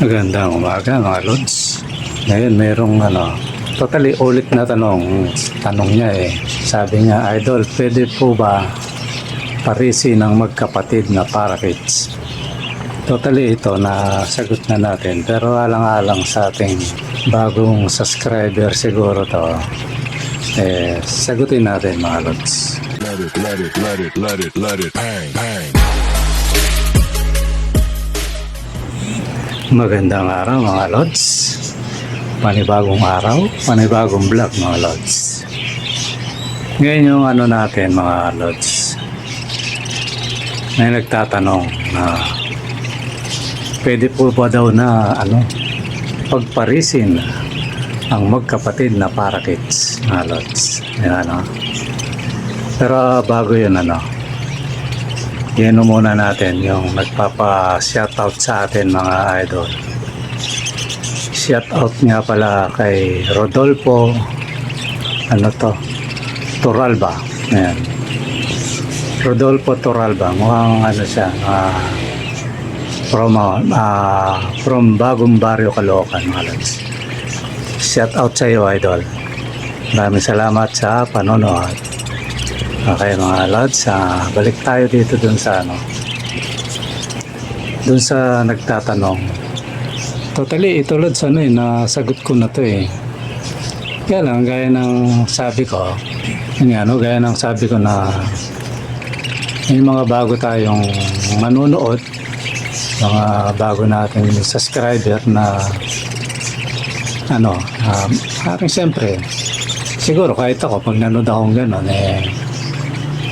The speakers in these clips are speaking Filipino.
Magandang umaga mga Lods. Ngayon merong totally ulit na tanong niya Sabi niya, Idol, pwede po ba parisi ng magkapatid na parakeets? Totally ito na sagot na natin, pero alang-alang sa ating bagong subscriber siguro to, sagutin natin mga Lods. Let it, bang, bang. Magandang araw mga Lods. Panibagong araw, panibagong vlog mga Lods. Ngayon yung natin mga Lods. May nagtatanong na pwede po ba daw na pagparisin ang magkapatid na parakeets mga Lods. Yan, Pero bago yun yan muna natin yung nagpapa-shoutout sa atin mga idol. Shoutout nga pala kay Rodolfo Toralba. Ayan. Rodolfo Toralba. Mukhang siya from Bagong Barrio, Caloocan mga lods. Shoutout sa iyo idol. Maraming salamat sa panonood. Okay mga Lods, balik tayo dito dun sa dun sa nagtatanong. Totally ito Lods nasagot ko na to Kaya lang gaya ng sabi ko gaya ng sabi ko na may mga bago tayong manunood, mga bago natin subscriber na parang siyempre siguro kahit ako pag nanood akong gano'n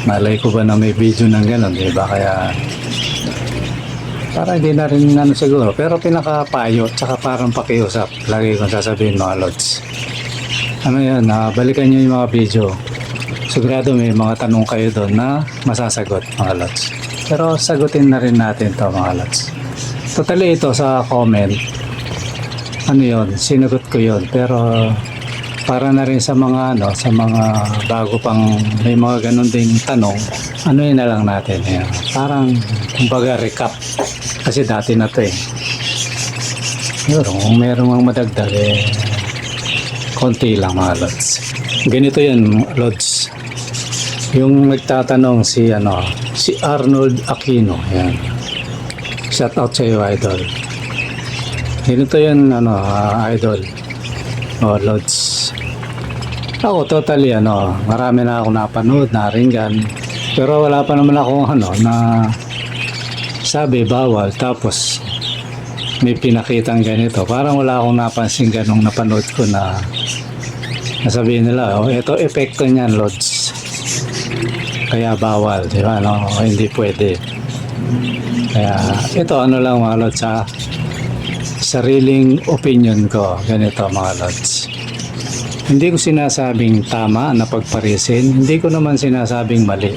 malay ko ba na may video ng gano'n, diba? Kaya para hindi na rin siguro, pero pinakapayo tsaka parang pakiusap lagi kong sasabihin mga Lods, yan, balikan nyo yung mga video, sigurado may mga tanong kayo doon na masasagot mga Lods, pero sagutin na rin natin to mga Lods. Totally ito sa comment sinagot ko yun, pero para na rin sa mga sa mga bago pang may mga ganun ding tanong, yun na lang natin parang kumbaga recap kasi dati na to pero kung merong mga madagdag konti lang mga Lods. Ganito yan Lods, yung nagtatanong si Arnold Aquino, yan, shout out sa iyo idol. Ganito yan idol Lods. Ako totally marami na akong napanood, naringgan, pero wala pa naman akong na sabi bawal tapos may pinakitang ganito. Parang wala akong napansin ganong napanood ko na nasabihin nila ito epekto niyan Lods, kaya bawal, di ba? Hindi pwede. Kaya ito lang mga Lods, sariling opinion ko ganito mga Lods. Hindi ko sinasabing tama na pagparisin, hindi ko naman sinasabing mali,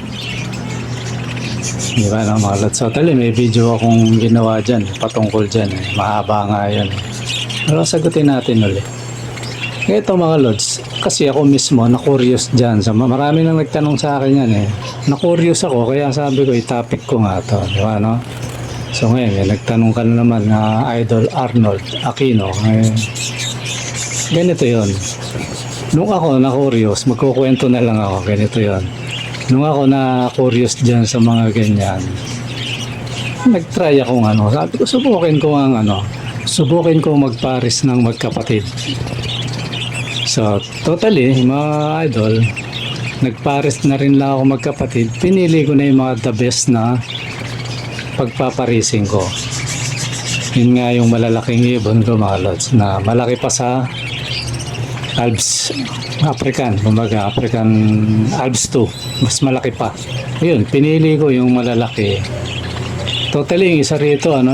di ba mga Lods? So may video akong ginawa dyan patungkol dyan mahaba nga yan pero sagutin natin ulit. Ito mga Lods, kasi ako mismo na-curious dyan, marami nang nagtanong sa akin yan na-curious ako, kaya sabi ko i-topic ko nga to, di ba So ngayon nagtanong ka na naman na Idol Arnold Aquino, ganito yon. Nung ako na-curious, magkukwento na lang ako, ganito yon. Nung ako na-curious dyan sa mga ganyan, nag-try akong sabi ko subukin ko magparis ng magkapatid. So totally mga idol, nagparis na rin lang ako magkapatid. Pinili ko na yung mga the best na pagpaparising ko. Yun nga yung malalaking ibon ko mga Lods, na malaki pa sa Alps African, kumbaga African Alps 2, mas malaki pa. Ayun, pinili ko yung malalaki. Totally yung isa rito na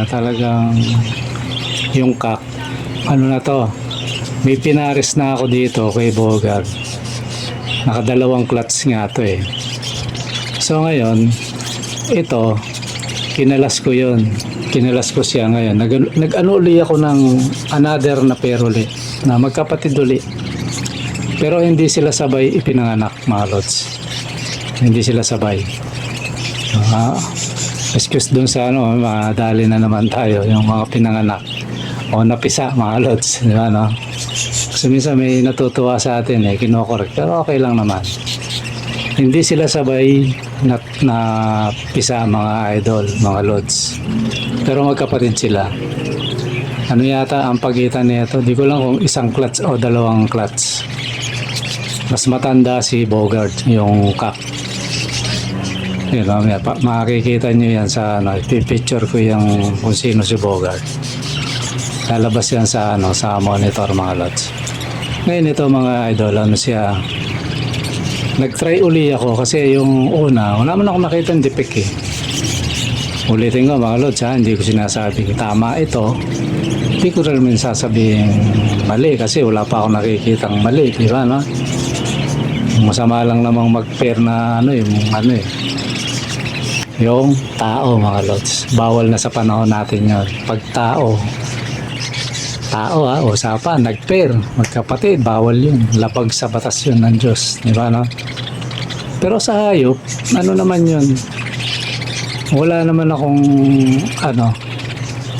talagang yung kak may pinaris na ako dito kay Bogart, nakadalawang clutch nga to So ngayon ito kinalas ko siya ngayon. Nag-uli ako ng another na pair uli, na magkapatid uli, pero hindi sila sabay ipinanganak mga Lods, hindi sila sabay. Excuse dun sa ano, madali na naman tayo, yung mga pinanganak o napisa, mga lods, di ba, no? Kasi minsan may natutuwa sa atin kinokorek, pero okay lang naman. Hindi sila sabay na pisa, mga idol, mga lods. Pero magkapatid sila. Ano yata ang pagitan nito? Di ko lang kung isang clutch o dalawang clutch. Mas matanda si Bogart, yung kak. Yun, makikita nyo yan sa ano, picture ko yung kung sino si Bogart. Lalabas yan sa ano, sa monitor, mga lods. Ngayon ito, mga idol, ano siya, nag-try uli ako kasi yung una, wala man ako nakita ng defect Ulitin ko, mga lods, hindi ko sinasabi tama ito. Hindi ko rin sasabihin mali kasi wala pa ako nakikitang mali, di ba, no? Masama lang namang mag-pair na yung tao, mga lods. Bawal na sa panahon natin yun. Pag tao, usapan, nag-pair, magkapatid, bawal yun. Lapag sa batas yun ng Diyos, di ba, no? Pero sa hayop, ano naman yun? Wala naman akong,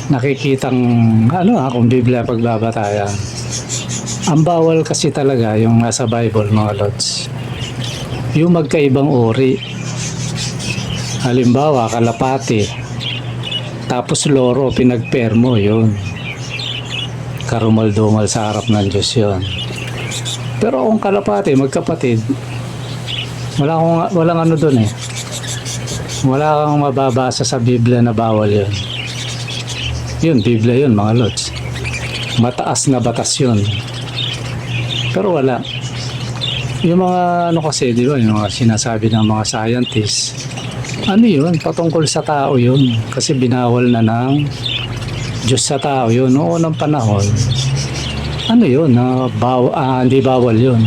nakikitang, kung Biblia pagbabatayan. Ang bawal kasi talaga, yung nasa Bible, mga lods, yung magkaibang uri. Halimbawa, kalapati, tapos loro, pinag-pair mo, yun. Karumal-dumal sa harap ng Diyos yun. Pero kung kalapati, magkapatid, walang ano dun Wala kang mababasa sa Biblia na bawal yun. Yun, Biblia yun, mga lods. Mataas na batas yun. Pero wala. Yung mga kasi, di ba, yung mga sinasabi ng mga scientists, ano yun? Patungkol sa tao yun. Kasi binawal na ng Diyos sa tao yun. Noong unang panahon, ano yun? Hindi bawal yun.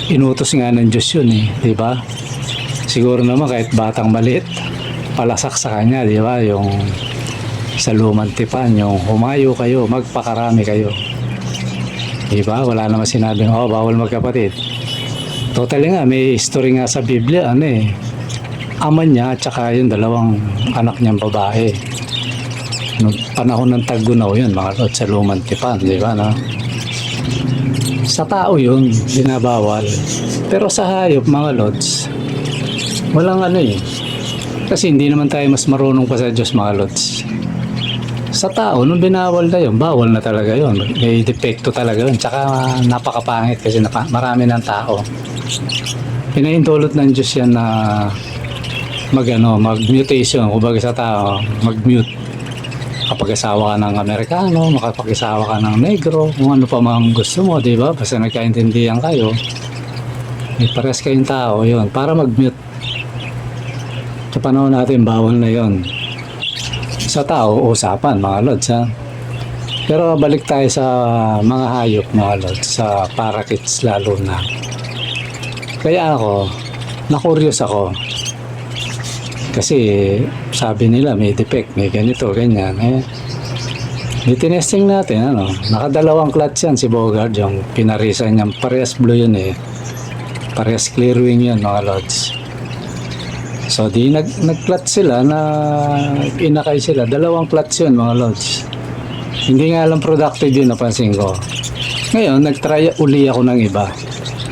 Inutos nga ng Diyos yun di ba? Siguro naman kahit batang maliit, palasak sa kanya, di ba? Yung sa lumang tipan, yung humayo kayo, magpakarami kayo. Di ba? Wala naman sinabing, bawal magkapatid. Totally nga, may history nga sa Biblia, ama niya at saka yung dalawang anak niyang babae. Noong panahon ng taggunaw yun, mga lods, sa lumang tipan, di ba, no? Sa tao yun, binabawal. Pero sa hayop, mga lods, walang kasi hindi naman tayo mas marunong pa sa Diyos, mga lods. Sa tao, nung binawal na yun, bawal na talaga yun. May depekto talaga yun. Tsaka napakapangit kasi marami ng tao. Pinaintulot ng Diyos yan na mag-mutation, kumbaga sa tao, mag-mute. Kapag-asawa ka ng Amerikano, makapag-asawa ka ng Negro, kung ano pa mang gusto mo, di ba? Basta nagkaintindihan kayo, pares kayong tao, yun, para mag-mute. Sa panahon natin, bawal na yun. Sa tao, usapan, mga lods, Pero balik tayo sa mga hayop, mga lods, sa parakeets lalo na. Kaya na-curious ako. Kasi sabi nila may defect, may ganito, ganyan. Tinesting natin, nakadalawang clutch yan si Bogart, yung pinarisan niyang parehas blue yun parehas clear wing yun, mga lods. So di nag-clutch sila na inakay sila, dalawang clutch yun, mga lods. Hindi nga lang productive yun, napansin ko. Ngayon, nag-try uli ako ng iba,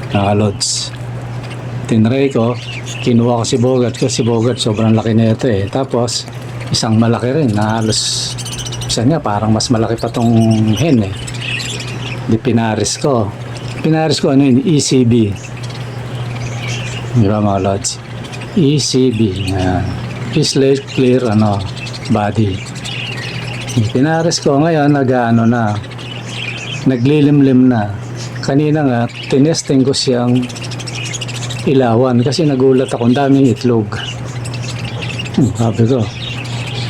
mga lods. Tinry ko, kinuha ko si Bogart, sobrang laki na ito Tapos, isang malaki rin, na halos, isa nga, parang mas malaki pa tong hen Di pinaris ko, ECB. Di ba, mga lods? ECB, Fish Lake Clear, body. Pinaris ko ngayon, naglilimlim na. Kanina nga, tinesting ko siyang ilawan kasi nagulat ako, ang daming itlog. Sabi ko,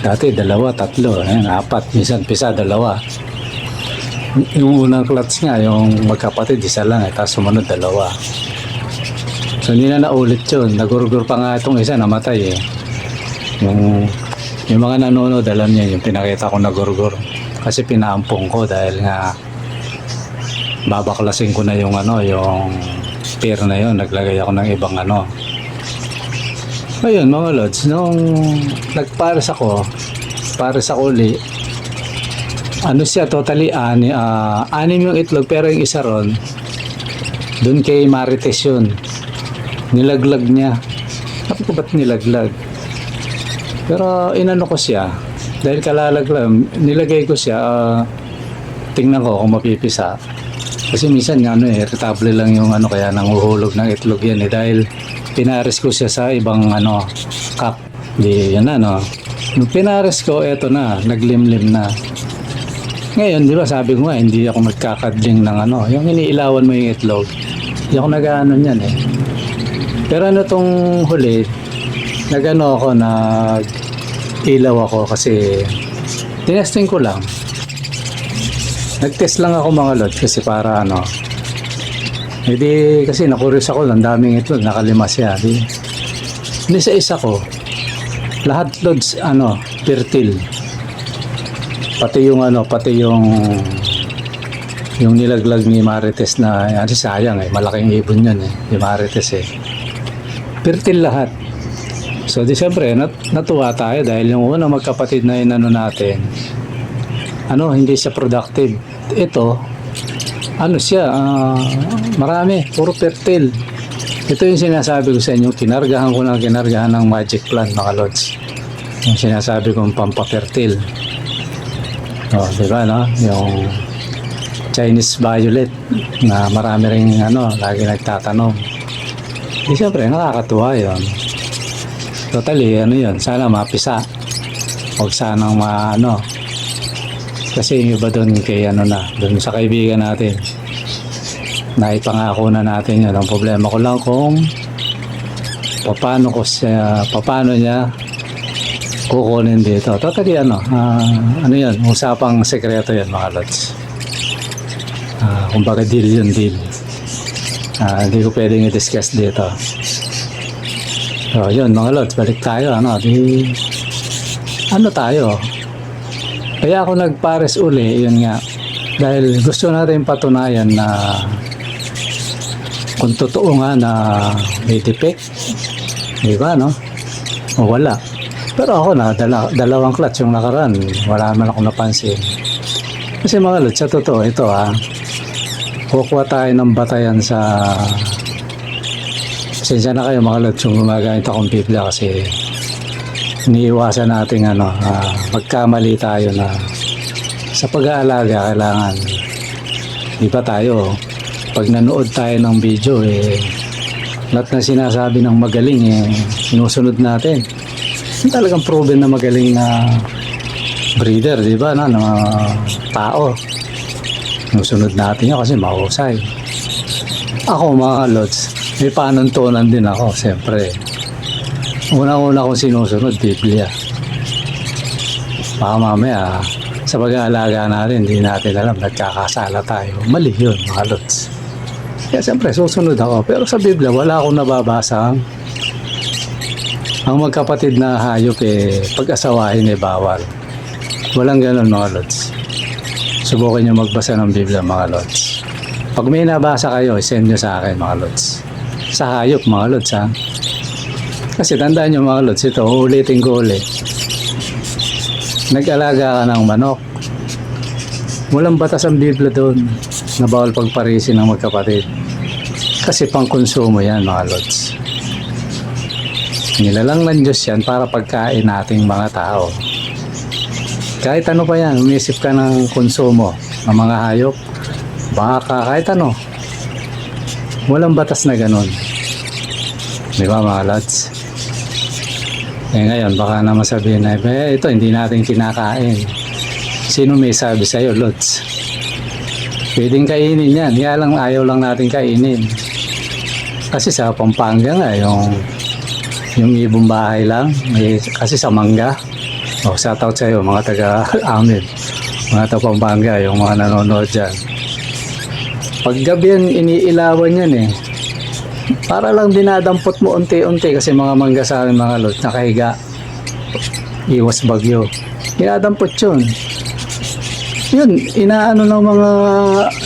dati 2, 3, 4, minsan pisa 2. Yung unang clutch nga, yung magkapatid, isa lang tapos sumunod 2. So hindi na naulit yun, nagurgur pa nga itong isa, namatay Yung mga nanonood, alam niya yung pinakita ko nagurgur kasi pinaampong ko dahil nga babaklasin ko na yung yung pair na yun, naglagay ako ng ibang Ayun mga lods, nung nagpares ako, pares ako uli, ano siya, totally anim yung itlog, pero yung isa ron, dun kay Marites yun, nilaglag niya. Sabi ko, ba't nilaglag? Pero inano ko siya, dahil kalalaglag, nilagay ko siya, tingnan ko kung mapipisa. Kasi minsan ano irritable lang yung ano, kaya nanguhulog ng itlog yan dahil pinares ko siya sa ibang ano, cup. Di yan na, no? Nung pinares ko, eto na, naglimlim na. Ngayon, di ba sabi ko nga, hindi ako magkakadling ng ano, yung iniilawan mo yung itlog. Hindi ako nag-ano niyan Pero ano tong huli, nag-ano ako, nag-ilaw ako kasi tinesting ko lang. Nag-test lang ako mga lods kasi para ano. Hindi kasi nakuris ako, ang daming itlog, nakalima siya. Hindi sa isa ko. Lahat lods ano, fertile. Pati yung ano, pati yung nilaglag ni Marites na kasi sayang malaking ibon yun ni Marites fertile lahat. So di siyempre natuwa tayo dahil yung una magkapatid na inano natin, ano, hindi siya productive. Ito, ano siya, marami, puro fertile. Ito yung sinasabi ko sa inyo, kinargahan ng magic plant mga lods. Yung sinasabi kong pampafertile. Oh, di ba, no? Yung Chinese violet na marami ring ano, lagi nagtatanong. Di siyempre, nakakatuwa yun. Totally, ano yun, sana mapisa. Huwag sanang ano. Kasi yung iba doon kay ano na, doon sa kaibigan natin. Naipangako na natin yun. Ang problema ko lang kung paano niya kukunin dito. Totally ano yun, usapang sekreto yun mga lods. Kumbaga deal yun, deal. Hindi ko pwedeng i-discuss dito. So yun mga lods, balik tayo. Ano tayo? Kaya ako nagpares uli, yun nga. Dahil gusto natin patunayan na kung totoo nga na may defect. Di ba, no? O wala. Pero ako na, dalawang clutch yung nakaraan. Wala man akong napansin. Kasi mga lods, sa totoo, ito kukuha tayo ng batayan sa... Pasensya na kayo mga lods, yung gumagamit akong Biblia kasi iniiwasan natin magkamali tayo na sa pag-aalaga kailangan di ba tayo pag nanood tayo ng video lahat na sinasabi ng magaling sinusunod natin. Talagang proven na magaling na breeder, di ba, na mga tao. Sinusunod natin yun kasi mahusay. Ako mga lods, may panuntunan din ako siyempre. Una-una kong sinusunod, Biblia. Baka mamaya, sa pag-aalaga natin, hindi natin alam, nagkakasala tayo. Mali yun, mga lods. Kaya siyempre, susunod ako. Pero sa Biblia, wala akong nababasa. Ang magkapatid na hayop, pag-asawahin bawal. Walang ganun, mga lods. Subukin nyo magbasa ng Biblia, mga lods. Pag may nabasa kayo, send nyo sa akin, mga lods. Sa hayop, mga lods, ha? Kasi tandaan nyo mga lods, ito, ulitin ko ulit. Nag-alaga ka ng manok. Walang batas ang Biblia doon na bawal pagparisin ng magkapatid. Kasi pang konsumo yan mga lods. Nilalang ng Diyos yan para pagkain nating mga tao. Kahit ano pa yan, umisip ka ng konsumo ng mga hayop, baka, kahit ano. Walang batas na ganun. Di ba mga lods? Ngayon, baka naman sabihin na, ito hindi natin kinakain. Sino may sabi sa'yo, lods? Pwedeng kainin yan. Kaya lang, ayaw lang natin kainin. Kasi sa Pampanga nga, yung ibong bahay lang. Kasi sa Mangga. Shoutout sa'yo, mga taga-amin. Mga taga-Pampanga, yung mga nanonood dyan. Pag gabi yan, iniilawan yan para lang dinadampot mo unti-unti kasi mga mangga sa amin mga lods nakahiga, iwas bagyo, dinadampot yun, inaano ng mga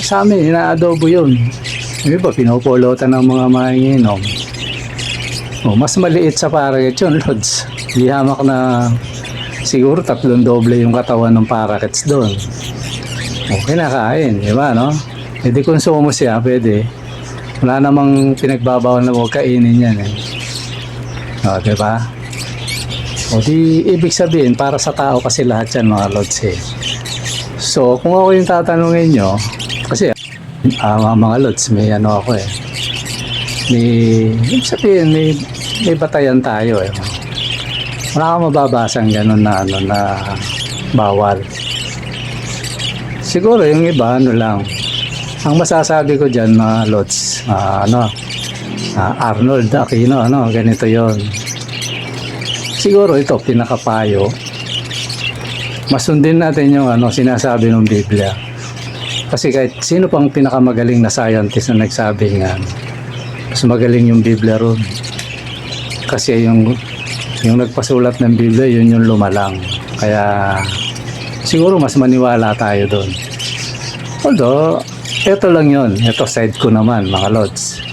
sa amin, inaadobo yun. Di ba pinupulutan ng mga manginginom, O, mas maliit sa parakeet yun, Lods. Di hamak na siguro 3 doble yung katawan ng parakeets doon. O, kinakain, di ba, no? E di konsumo siya, pwede. Wala namang pinagbabawal na huwag kainin yan, eh. O, di ba? O, di ibig sabihin, para sa tao kasi lahat yan, mga Lods, eh. So, kung ako yung tatanungin nyo, kasi, mga Lods, may ano ako, eh. Ibig sabihin, may batayan tayo, eh. Wala kang mababasang ganun na, ano, na bawal. Siguro yung iba, ano lang. Ang masasabi ko dyan, mga Lods, Arnold Aquino, ano, ganito yon. Siguro ito, pinakapayo. Masundin natin yung ano, sinasabi ng Biblia. Kasi kahit sino pang pinakamagaling na scientist na nagsabi nga, mas magaling yung Biblia ron. Kasi yung nagpasulat ng Biblia, yun yung lumalang. Kaya siguro mas maniwala tayo doon. Although, ito lang yun. Ito side ko naman, mga Lods.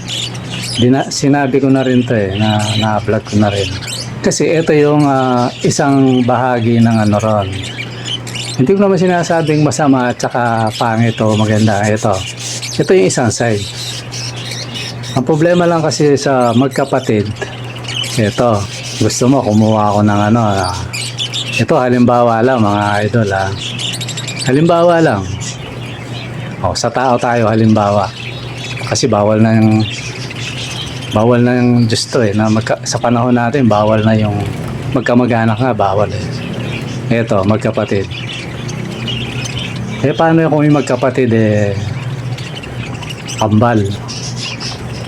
Sinabi ko na rin to eh, na-upload ko na rin. Kasi ito yung isang bahagi ng ano ron. Hindi ko naman sinasabing masama at saka pangit o maganda. Ito yung isang side. Ang problema lang kasi sa magkapatid, ito, gusto mo kumuha ako ng ano, ito halimbawa lang mga idol halimbawa lang. O, sa tao tayo halimbawa. Kasi bawal na yung Diyos to eh, na sa panahon natin bawal na yung magkamag-anak nga, bawal eh. Ito, magkapatid. Eh paano kung yung magkapatid eh kambal?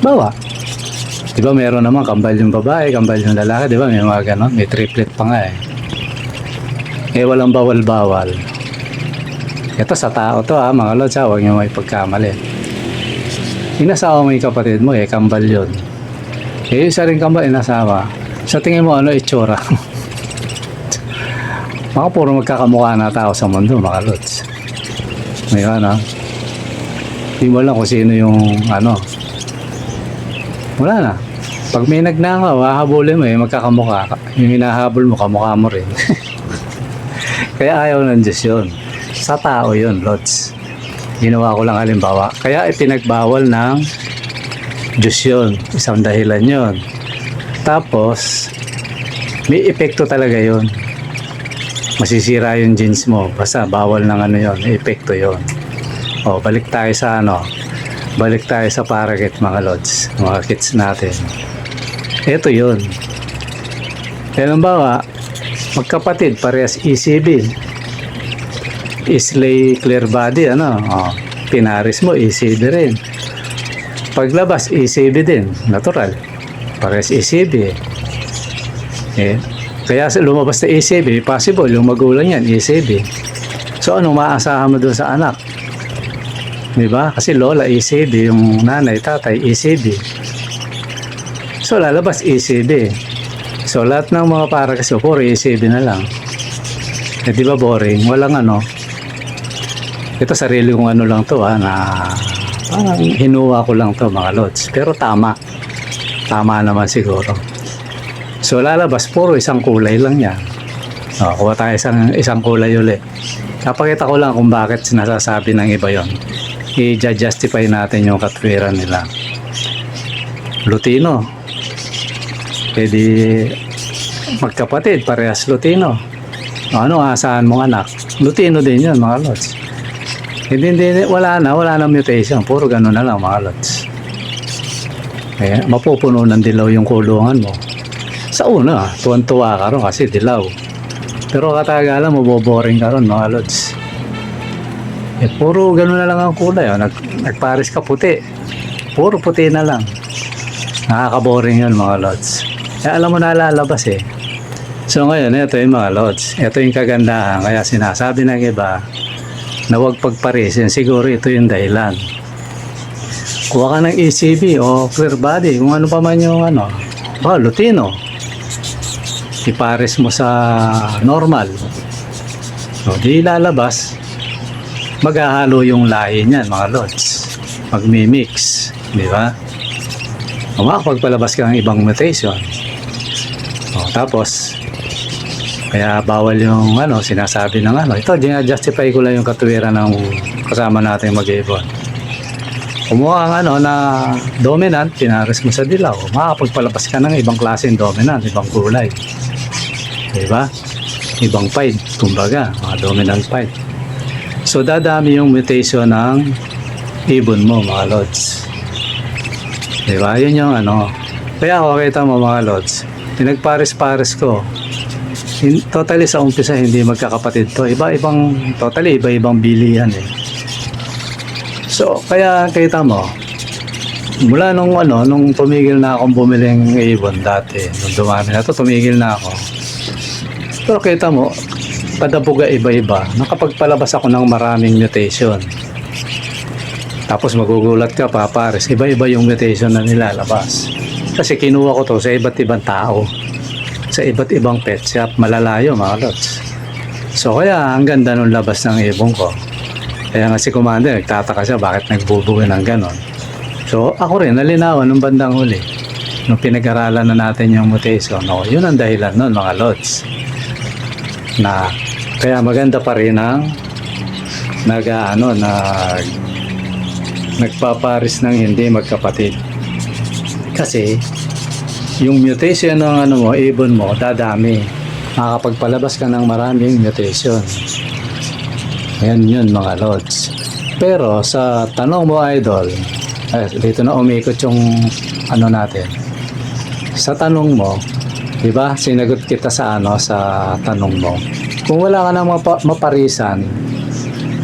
Bawa. Di ba meron naman kambal yung babae, kambal yung lalaki, di ba? May mga ganon, may triplet pa nga eh. Eh walang bawal-bawal. Ito sa tao to mga Lods, huwag nyo may pagkamali. Inasawa mo yung kapatid mo eh, kambal yun. Eh isa rin kambal, inasawa. Sa tingin mo ano itsura? Mga puro magkakamukha na tao sa mundo, mga Lods. Ngayon hindi mo lang kung sino yung ano. Wala na. Pag may nagnangaw, hahabulin mo eh, magkakamukha ka. Yung hinahabol mo, kamukha mo rin. Kaya ayaw ng Diyos yun. Sa tao yun, Lods. Ginawa ko lang halimbawa. Kaya ipinagbawal ng Diyos yun. Isang dahilan yun. Tapos, may epekto talaga yun. Masisira yung jeans mo. Basta bawal ng ano yun. May epekto yun. O, balik tayo sa ano. Balik tayo sa parakeet, mga Lods. Mga kids natin. Ito yun. Halimbawa, magkapatid, parehas ECB. Islay clear body, ano. O, pinaris mo, ECB rin. Paglabas, ECB din. Natural. Parehas ECB. Eh, kaya lumabas na ECB, possible, yung magulang yan, ECB. So, anong maaasahan mo doon sa anak? Diba? Kasi lola, ECB, yung nanay, tatay, ECB. So, lalabas ECB. So, lahat ng mga para kasi, puro ECB na lang. Eh, di ba boring? Walang ano. Ito, sarili kong ano lang to, na parang hinuwa ko lang to, mga Lods. Pero tama. Tama naman siguro. So lalabas, puro isang kulay lang yan. Kuha tayo isang kulay ulit. Napakita ko lang kung bakit sinasasabi ng iba yon. I-justify natin yung katwiran nila. Lutino. Pwede magkapatid, parehas Lutino. Ano asahan mong anak? Lutino din yun, mga Lods. Hindi, wala na mutation. Puro gano'n na lang, mga Lods. Kaya mapupuno ng dilaw yung kulungan mo. Sa una, tuwan-tuwa ka ron kasi dilaw. Pero katagalan, maboboring ka ron, mga Lods. Eh, puro gano'n na lang ang kulay. Nagparis ka puti. Puro puti na lang. Nakaka-boring yun, mga Lods. Eh, alam mo na lalabas eh. So ngayon, ito yung mga Lods. Ito yung kagandahan. Kaya sinasabi ng iba na huwag pagparisin. Siguro ito yung dahilan. Kuha ka ng ECB o clear body. Kung ano pa man yung ano. Lutino. Ipares mo sa normal. So, di lalabas. Maghahalo yung lahi niyan, mga Lods. Magmi-mix. Di ba? makakapagpalabas ka ng ibang mutation. Tapos, kaya bawal yung sinasabi ng ito, justify ko lang yung katuwiran ng kasama natin mag-ibon. Kumuha ang na dominant, pinares mo sa dilaw, makakapagpalabas ka ng ibang klaseng dominant, ibang kulay. Diba? Ibang pied, kumbaga, mga dominant pied. So, dadami yung mutation ng ibon mo, mga lods. Diba? Yun yung Kaya ako, kita mo, mga lods, pinagpares-pares ko. Totally sa umpisa, hindi magkakapatid to. Iba-ibang bilihan eh. So, kaya kita mo, mula nung tumigil na akong bumiling ibon dati, nung dumami na to, tumigil na ako. Pero kita mo, padabuga iba-iba, nakapagpalabas ako ng maraming mutation. Tapos magugulat ka pa, pares, iba-iba yung mutation na nilalabas. Kasi kinuha ko to sa iba't ibang tao, sa iba't ibang pet shop, malalayo mga lods. So kaya ang ganda nung labas ng ibon ko. Kaya nga si Commander, nagtataka siya bakit nagbubuga ng ganon. So ako rin, nalinawan nung bandang huli. Nung pinag-aralan na natin yung mutation, yun ang dahilan nun mga lods. Na kaya maganda pa rin ang nagpaparis ng hindi magkapatid. Kasi yung mutation ng ibon mo, dadami. Makakapagpalabas ka ng maraming mutation. Ayan yun mga lods. Pero sa tanong mo, idol, dito na umikot yung natin. Sa tanong mo, di ba? Sinagot kita sa sa tanong mo. Kung wala ka nang maparisan,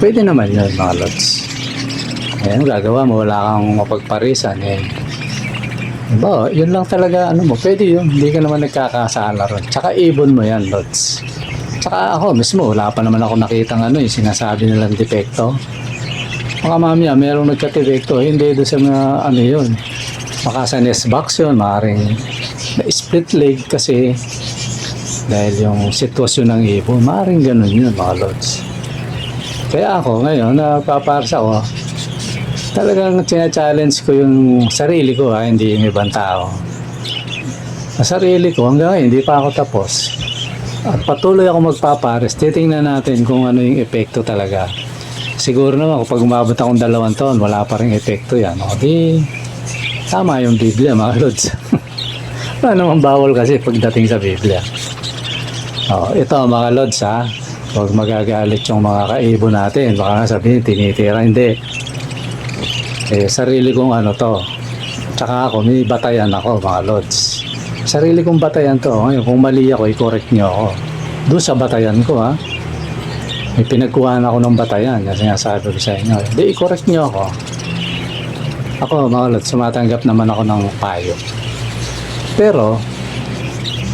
pwede naman yun mga lods. Ayan, gagawa mo, wala kang mapagparisan eh. Diba, yun lang talaga pwede yun, hindi ka naman nagkakasala ron. Tsaka ibon mo yan lods. Tsaka ako mismo, wala pa naman ako nakitang yung sinasabi nilang depekto. Mga mamaya, merong nagka-depekto, hindi doon sa mga yun. Baka sa nest box yun, maaaring na-split leg kasi dahil yung sitwasyon ng ibon, maaaring ganun yun mga lods. Kaya ako ngayon, napaparas ako, talagang challenge ko yung sarili ko hindi yung ibang tao. Sa sarili ko, hanggang ngayon, hindi pa ako tapos. At patuloy ako magpapares. Titingnan natin kung ano yung epekto talaga. Siguro naman kapag umabot akong 2 taon, wala pa rin epekto yan. Di, tama yung Biblia mga lods. Wala naman bawal kasi pagdating sa Biblia. Ito mga lods huwag magagalit yung mga kaibon natin. Baka nga sabihin, tinitira. Hindi. Sarili kong to. Tsaka ako, may batayan ako mga lods. Sarili kong batayan to. Ngayon, kung mali ako, i-correct nyo ako. Doon sa batayan ko may pinagkuhaan ako ng batayan. Kasi nga sabi ko sa inyo. Hindi, i-correct nyo ako. Ako mga lods, sumatanggap naman ako ng payo. Pero,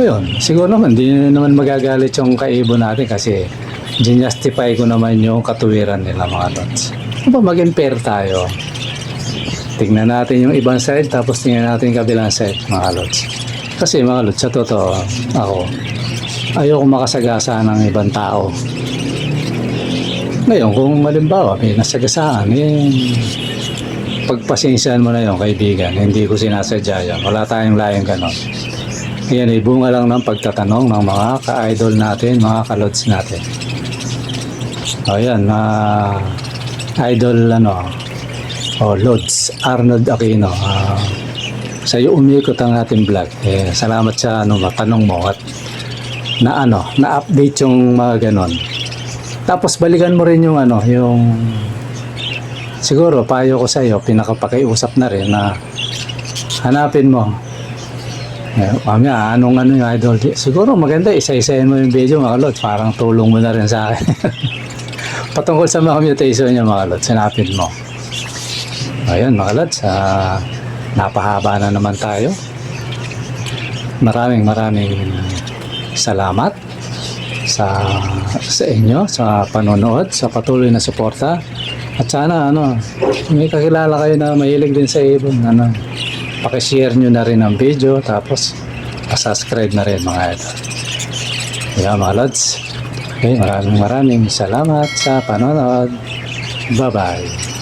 ayun, siguro naman, di naman magagalit yung kaibon natin kasi ginustify ko naman yung katuwiran nila mga lods. Maging fair tayo. Tingnan natin yung ibang side, tapos tingnan natin yung kabilang side, mga lods. Kasi mga lods, sa totoo, ako, ayoko makasagasa ng ibang tao. Ngayon, kung malimbawa, may nasagasaan, pagpasensyahan mo na yung kaibigan, hindi ko sinasadya yan. Wala tayong layang ganon. Yan ay bunga lang ng pagtatanong ng mga ka-idol natin, mga ka-lods natin. Ayan, idol Lods Arnold Aquino, sa iyo umikot ang ating vlog. Salamat sa tanong mo at na-update yung mga ganon. Tapos balikan mo rin yung yung siguro payo ko sa iyo, pinakapakiusap na rin na hanapin mo. Mamaya, anong yung idol? Siguro maganda, isa-isahin mo yung video mga lods, parang tulong mo na rin sa akin. Patungkol sa mga mutation niya mga lods, hanapin mo. Ayun mga lods, napahaba na naman tayo. Maraming salamat sa inyo, sa panonood, sa patuloy na suporta. At sana may kakilala kayo na mahilig din sa ibon, paki-share nyo na rin ang video, tapos pa-subscribe na rin mga ito. Yeah, mga lods. Okay, maraming salamat sa panonood. Bye-bye.